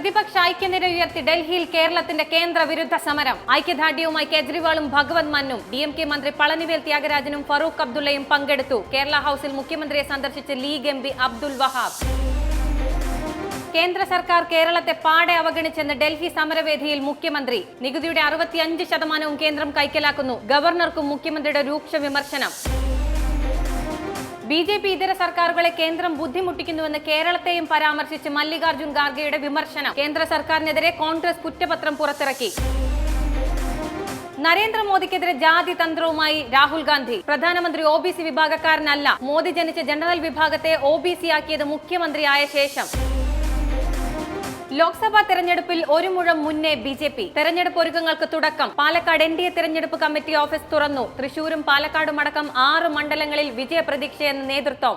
പ്രതിപക്ഷ ഐക്യനിര ഉയർത്തി ഡൽഹിയിൽ കേരളത്തിന്റെ കേന്ദ്ര വിരുദ്ധ സമരം. ഐക്യദാർഢ്യവുമായി കേജ്രിവാളും ഭഗവത് മാനും. DMK മന്ത്രി പളനിവേൽ ത്യാഗരാജനും ഫറൂഖ് അബ്ദുള്ളയും പങ്കെടുത്തു. കേരള ഹൌസിൽ മുഖ്യമന്ത്രിയെ സന്ദർശിച്ച് ലീഗ് MP അബ്ദുൽ വഹാബ്. കേന്ദ്ര സർക്കാർ കേരളത്തെ പാടെ അവഗണിച്ചെന്ന് ഡൽഹി സമരവേദിയിൽ മുഖ്യമന്ത്രി. നികുതിയുടെ 65% കേന്ദ്രം കൈക്കലാക്കുന്നു. ഗവർണർക്കും മുഖ്യമന്ത്രിയുടെ രൂക്ഷ വിമർശനം. BJP ഇതര സർക്കാരുകളെ കേന്ദ്രം ബുദ്ധിമുട്ടിക്കുന്നുവെന്ന് കേരളത്തെയും പരാമർശിച്ച് മല്ലികാർജുൻ ഖാർഗെയുടെ വിമർശനം. കേന്ദ്ര സർക്കാരിനെതിരെ കോൺഗ്രസ് കുറ്റപത്രം പുറത്തിറക്കി. നരേന്ദ്രമോദിക്കെതിരെ ജാതി തന്ത്രവുമായി രാഹുൽ ഗാന്ധി. പ്രധാനമന്ത്രി OBC വിഭാഗക്കാരനല്ല. മോദി ജനിച്ച ജനറൽ വിഭാഗത്തെ OBC ആക്കിയത് മുഖ്യമന്ത്രിയായ ശേഷം. ലോക്സഭാ തെരഞ്ഞെടുപ്പിൽ ഒരു മുഴം മുന്നേ BJP. തെരഞ്ഞെടുപ്പ് ഒരുക്കങ്ങൾക്ക് തുടക്കം. പാലക്കാട് NDA തെരഞ്ഞെടുപ്പ് കമ്മിറ്റി ഓഫീസ് തുറന്നു. തൃശൂരും പാലക്കാടും അടക്കം 6 മണ്ഡലങ്ങളിൽ വിജയപ്രതീക്ഷയെന്ന് നേതൃത്വം.